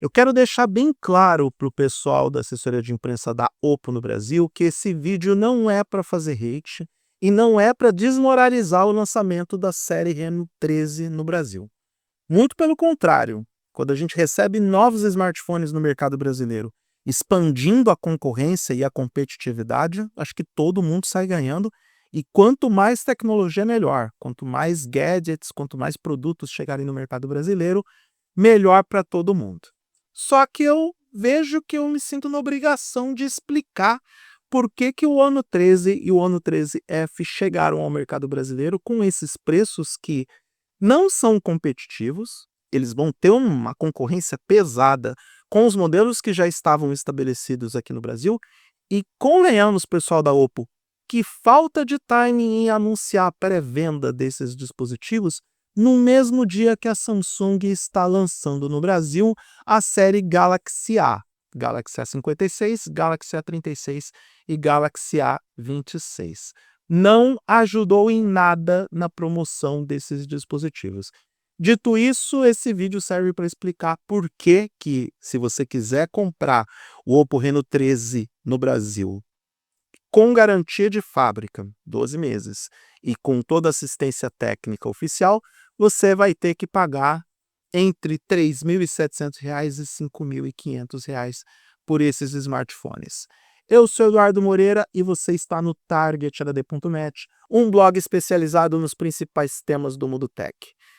Eu quero deixar bem claro para o pessoal da assessoria de imprensa da Oppo no Brasil que esse vídeo não é para fazer hate e não é para desmoralizar o lançamento da série Reno 13 no Brasil. Muito pelo contrário, quando a gente recebe novos smartphones no mercado brasileiro, expandindo a concorrência e a competitividade, acho que todo mundo sai ganhando. E quanto mais tecnologia, melhor. Quanto mais gadgets, quanto mais produtos chegarem no mercado brasileiro, melhor para todo mundo. Só que eu vejo que eu me sinto na obrigação de explicar por que o Ono 13 e o Ono 13F chegaram ao mercado brasileiro com esses preços que não são competitivos. Eles vão ter uma concorrência pesada com os modelos que já estavam estabelecidos aqui no Brasil. E convenhamos, pessoal da Oppo, que falta de timing em anunciar a pré-venda desses dispositivos no mesmo dia que a Samsung está lançando no Brasil a série Galaxy A. Galaxy A56, Galaxy A36 e Galaxy A26. Não ajudou em nada na promoção desses dispositivos. Dito isso, esse vídeo serve para explicar por que, se você quiser comprar o Oppo Reno 13 no Brasil, com garantia de fábrica, 12 meses, e com toda a assistência técnica oficial, você vai ter que pagar entre R$ 3.700 e R$ 5.500 por esses smartphones. Eu sou Eduardo Moreira e você está no targeted.net, um blog especializado nos principais temas do mundo tech.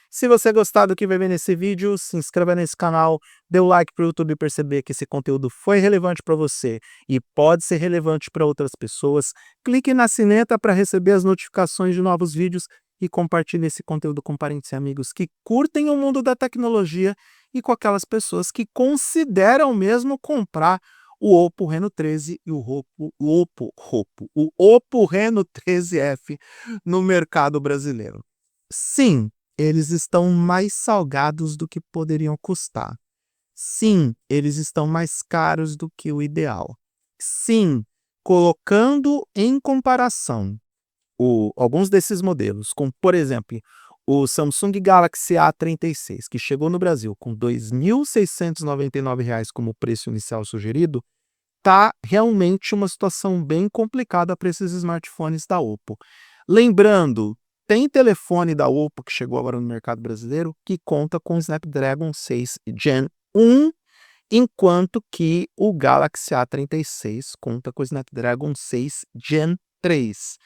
Se você gostar do que vai ver nesse vídeo, se inscreva nesse canal, dê o like para o YouTube perceber que esse conteúdo foi relevante para você e pode ser relevante para outras pessoas. Clique na sineta para receber as notificações de novos vídeos e compartilhe esse conteúdo com parentes e amigos que curtem o mundo da tecnologia e com aquelas pessoas que consideram mesmo comprar o Oppo Reno 13 e o Oppo Reno 13F no mercado brasileiro. Sim, eles estão mais salgados do que poderiam custar. Sim, eles estão mais caros do que o ideal. Sim, colocando em comparação alguns desses modelos, como, por exemplo, o Samsung Galaxy A36, que chegou no Brasil com R$ 2.699 como preço inicial sugerido, tá realmente uma situação bem complicada para esses smartphones da Oppo. Lembrando, tem telefone da Oppo que chegou agora no mercado brasileiro que conta com o Snapdragon 6 Gen 1, enquanto que o Galaxy A36 conta com o Snapdragon 6 Gen 3.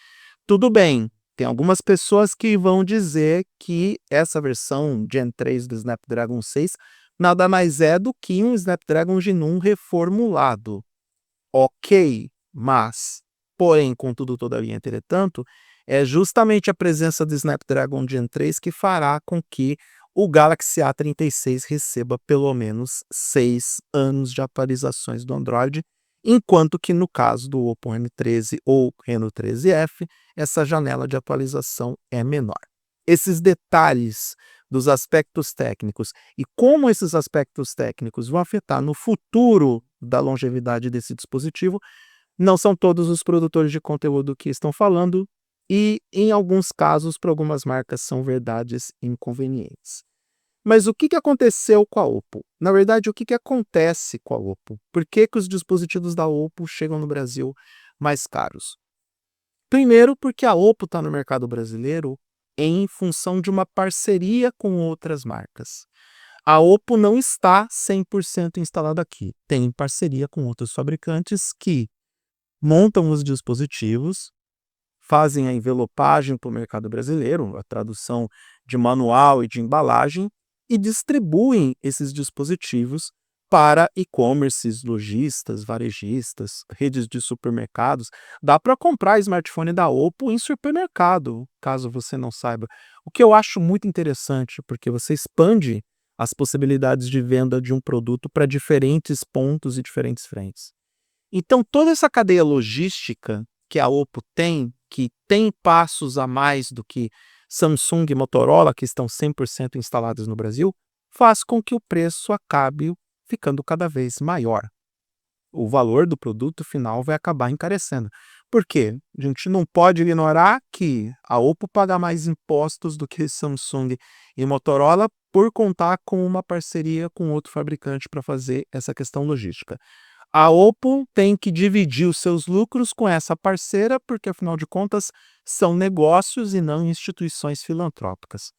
Tudo bem, tem algumas pessoas que vão dizer que essa versão Gen 3 do Snapdragon 6 nada mais é do que um Snapdragon Gen 1 reformulado. Ok, mas, porém, contudo, todavia, entretanto, é justamente a presença do Snapdragon Gen 3 que fará com que o Galaxy A36 receba pelo menos 6 anos de atualizações do Android, enquanto que no caso do Oppo Reno 13 ou Reno 13F, essa janela de atualização é menor. Esses detalhes dos aspectos técnicos e como esses aspectos técnicos vão afetar no futuro da longevidade desse dispositivo, não são todos os produtores de conteúdo que estão falando e, em alguns casos, para algumas marcas, são verdades inconvenientes. Mas o que aconteceu com a Oppo? Na verdade, o que acontece com a Oppo? Por que os dispositivos da Oppo chegam no Brasil mais caros? Primeiro, porque a Oppo está no mercado brasileiro em função de uma parceria com outras marcas. A Oppo não está 100% instalada aqui. Tem parceria com outros fabricantes que montam os dispositivos, fazem a envelopagem para o mercado brasileiro, a tradução de manual e de embalagem, e distribuem esses dispositivos para e-commerces, lojistas, varejistas, redes de supermercados. Dá para comprar smartphone da Oppo em supermercado, caso você não saiba. O que eu acho muito interessante, porque você expande as possibilidades de venda de um produto para diferentes pontos e diferentes frentes. Então, toda essa cadeia logística que a Oppo tem, que tem passos a mais do que Samsung e Motorola, que estão 100% instalados no Brasil, faz com que o preço acabe ficando cada vez maior. O valor do produto final vai acabar encarecendo. Por quê? A gente não pode ignorar que a Oppo paga mais impostos do que Samsung e Motorola por contar com uma parceria com outro fabricante para fazer essa questão logística. A Oppo tem que dividir os seus lucros com essa parceira, porque afinal de contas são negócios e não instituições filantrópicas.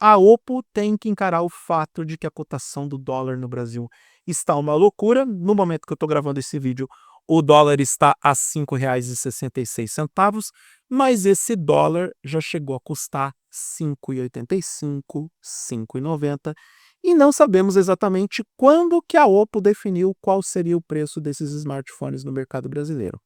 A Oppo tem que encarar o fato de que a cotação do dólar no Brasil está uma loucura. No momento que eu estou gravando esse vídeo, o dólar está a R$ 5,66, mas esse dólar já chegou a custar R$ 5,85, R$ 5,90 e não sabemos exatamente quando que a Oppo definiu qual seria o preço desses smartphones no mercado brasileiro.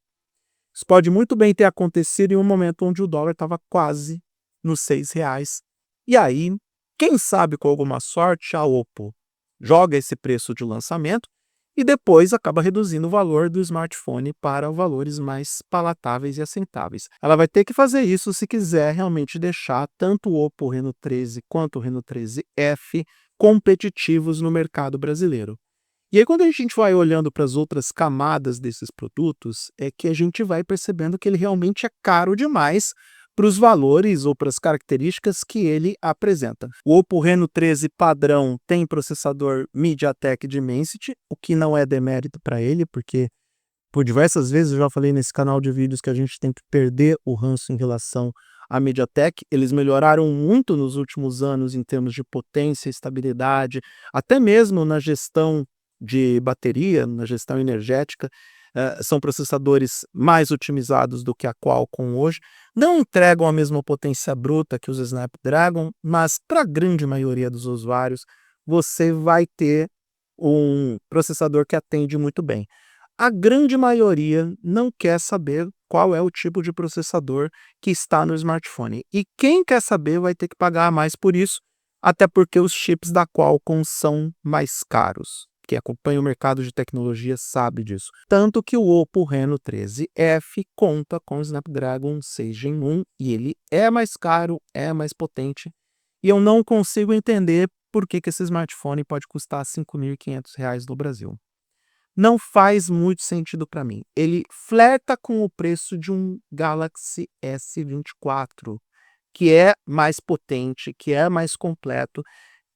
Isso pode muito bem ter acontecido em um momento onde o dólar estava quase nos R$ 6. E aí, quem sabe com alguma sorte, a Oppo joga esse preço de lançamento e depois acaba reduzindo o valor do smartphone para valores mais palatáveis e aceitáveis. Ela vai ter que fazer isso se quiser realmente deixar tanto o Oppo Reno 13 quanto o Reno 13F competitivos no mercado brasileiro. E aí, quando a gente vai olhando para as outras camadas desses produtos, é que a gente vai percebendo que ele realmente é caro demais para os valores ou para as características que ele apresenta. O Oppo Reno 13 padrão tem processador MediaTek Dimensity, o que não é demérito para ele, porque por diversas vezes eu já falei nesse canal de vídeos que a gente tem que perder o ranço em relação à MediaTek. Eles melhoraram muito nos últimos anos em termos de potência, estabilidade, até mesmo na gestão de bateria, na gestão energética. São processadores mais otimizados do que a Qualcomm hoje. Não entregam a mesma potência bruta que os Snapdragon, mas para a grande maioria dos usuários, você vai ter um processador que atende muito bem. A grande maioria não quer saber qual é o tipo de processador que está no smartphone. E quem quer saber vai ter que pagar mais por isso, até porque os chips da Qualcomm são mais caros. Quem acompanha o mercado de tecnologia sabe disso. Tanto que o Oppo Reno 13F conta com o Snapdragon 6 Gen 1 e ele é mais caro, é mais potente. E eu não consigo entender por que esse smartphone pode custar R$ 5.500 no Brasil. Não faz muito sentido para mim. Ele flerta com o preço de um Galaxy S24, que é mais potente, que é mais completo,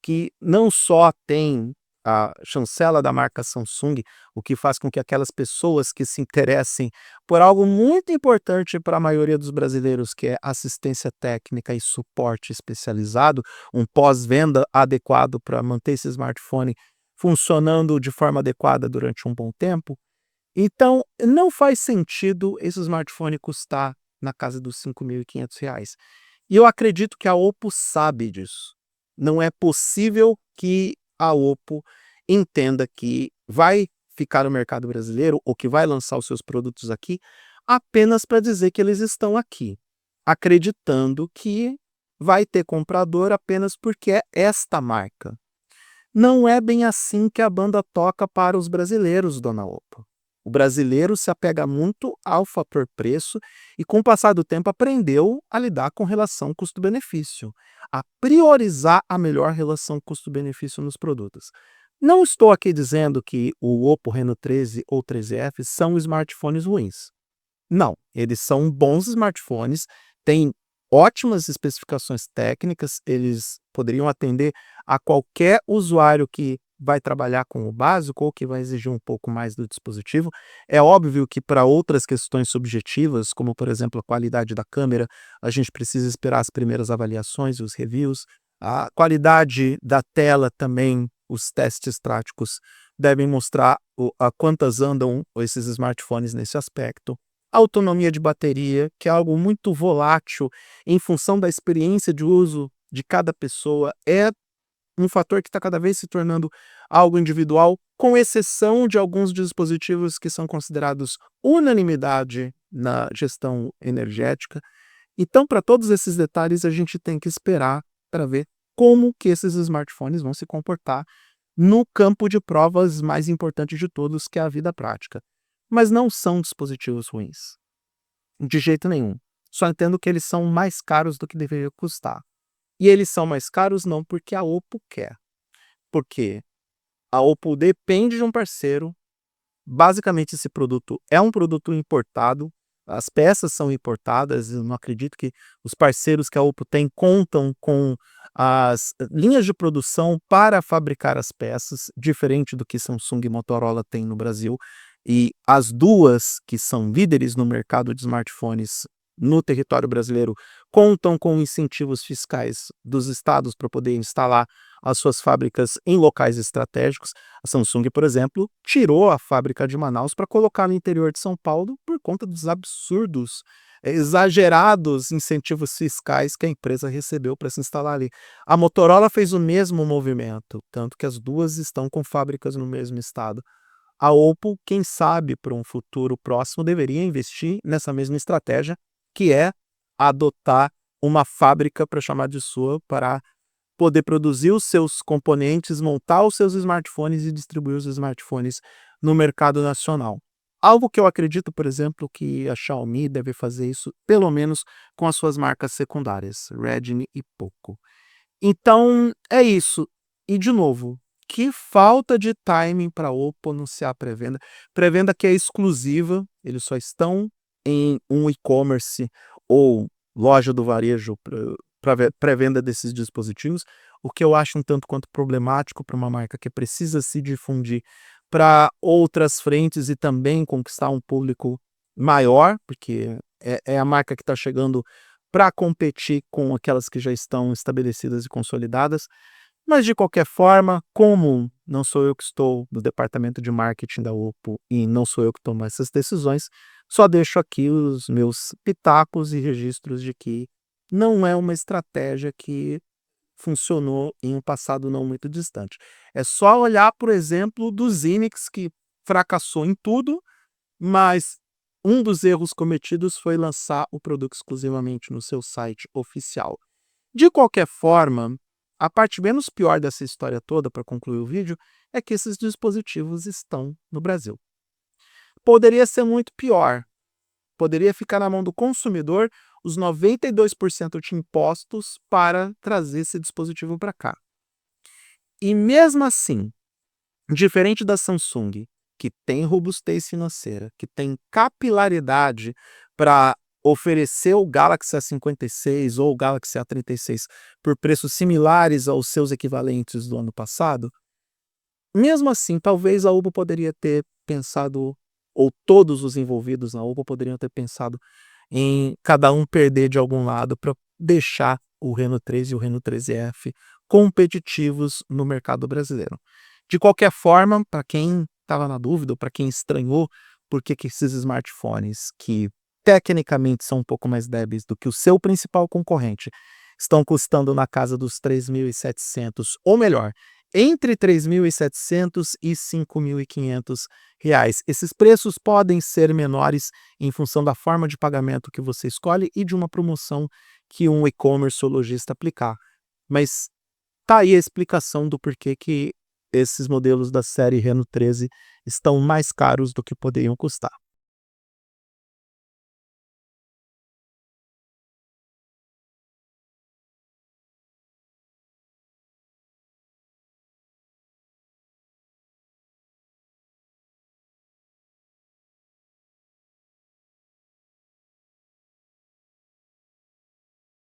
que não só tem a chancela da marca Samsung, o que faz com que aquelas pessoas que se interessem por algo muito importante para a maioria dos brasileiros, que é assistência técnica e suporte especializado, um pós-venda adequado para manter esse smartphone funcionando de forma adequada durante um bom tempo. Então, não faz sentido esse smartphone custar na casa dos R$ 5.500. E eu acredito que a Oppo sabe disso. Não é possível que a Oppo entenda que vai ficar no mercado brasileiro ou que vai lançar os seus produtos aqui apenas para dizer que eles estão aqui, acreditando que vai ter comprador apenas porque é esta marca. Não é bem assim que a banda toca para os brasileiros, dona Oppo. O brasileiro se apega muito ao fator preço e, com o passar do tempo, aprendeu a lidar com relação custo-benefício, a priorizar a melhor relação custo-benefício nos produtos. Não estou aqui dizendo que o Oppo Reno 13 ou 13F são smartphones ruins. Não, eles são bons smartphones, têm ótimas especificações técnicas, eles poderiam atender a qualquer usuário que vai trabalhar com o básico ou que vai exigir um pouco mais do dispositivo. É óbvio que para outras questões subjetivas, como por exemplo a qualidade da câmera, a gente precisa esperar as primeiras avaliações e os reviews. A qualidade da tela também, os testes práticos devem mostrar a quantas andam esses smartphones nesse aspecto. A autonomia de bateria, que é algo muito volátil em função da experiência de uso de cada pessoa, é um fator que está cada vez se tornando algo individual, com exceção de alguns dispositivos que são considerados unanimidade na gestão energética. Então, para todos esses detalhes, a gente tem que esperar para ver como que esses smartphones vão se comportar no campo de provas mais importante de todos, que é a vida prática. Mas não são dispositivos ruins, de jeito nenhum. Só entendo que eles são mais caros do que deveriam custar. E eles são mais caros não porque a Oppo quer, porque a Oppo depende de um parceiro. Basicamente, esse produto é um produto importado, as peças são importadas, eu não acredito que os parceiros que a Oppo tem contam com as linhas de produção para fabricar as peças, diferente do que Samsung e Motorola têm no Brasil. E as duas, que são líderes no mercado de smartphones no território brasileiro, contam com incentivos fiscais dos estados para poder instalar as suas fábricas em locais estratégicos. A Samsung, por exemplo, tirou a fábrica de Manaus para colocar no interior de São Paulo por conta dos absurdos, exagerados incentivos fiscais que a empresa recebeu para se instalar ali. A Motorola fez o mesmo movimento, tanto que as duas estão com fábricas no mesmo estado. A Oppo, quem sabe, para um futuro próximo, deveria investir nessa mesma estratégia, que é adotar uma fábrica para chamar de sua, para poder produzir os seus componentes, montar os seus smartphones e distribuir os smartphones no mercado nacional. Algo que eu acredito, por exemplo, que a Xiaomi deve fazer isso, pelo menos com as suas marcas secundárias, Redmi e Poco. Então, é isso. E, de novo, que falta de timing para a Oppo anunciar a pré-venda. Pré-venda que é exclusiva, eles só estão em um e-commerce ou loja do varejo para pré-venda desses dispositivos, o que eu acho um tanto quanto problemático para uma marca que precisa se difundir para outras frentes e também conquistar um público maior, porque é a marca que está chegando para competir com aquelas que já estão estabelecidas e consolidadas. Mas, de qualquer forma, como não sou eu que estou no departamento de marketing da Oppo e não sou eu que tomo essas decisões, só deixo aqui os meus pitacos e registros de que não é uma estratégia que funcionou em um passado não muito distante. É só olhar, por exemplo, do Zenix, que fracassou em tudo, mas um dos erros cometidos foi lançar o produto exclusivamente no seu site oficial. De qualquer forma, a parte menos pior dessa história toda, para concluir o vídeo, é que esses dispositivos estão no Brasil. Poderia ser muito pior. Poderia ficar na mão do consumidor os 92% de impostos para trazer esse dispositivo para cá. E mesmo assim, diferente da Samsung, que tem robustez financeira, que tem capilaridade para oferecer o Galaxy A56 ou o Galaxy A36 por preços similares aos seus equivalentes do ano passado, mesmo assim, talvez a Oppo poderia ter pensado, ou todos os envolvidos na Oppo poderiam ter pensado em cada um perder de algum lado para deixar o Reno 3 e o Reno 13F competitivos no mercado brasileiro. De qualquer forma, para quem estava na dúvida, ou para quem estranhou por que esses smartphones, que tecnicamente são um pouco mais débeis do que o seu principal concorrente, estão custando na casa dos 3.700, ou melhor, entre 3.700 e 5.500 reais. Esses preços podem ser menores em função da forma de pagamento que você escolhe e de uma promoção que um e-commerce ou lojista aplicar. Mas tá aí a explicação do porquê que esses modelos da série Reno 13 estão mais caros do que poderiam custar.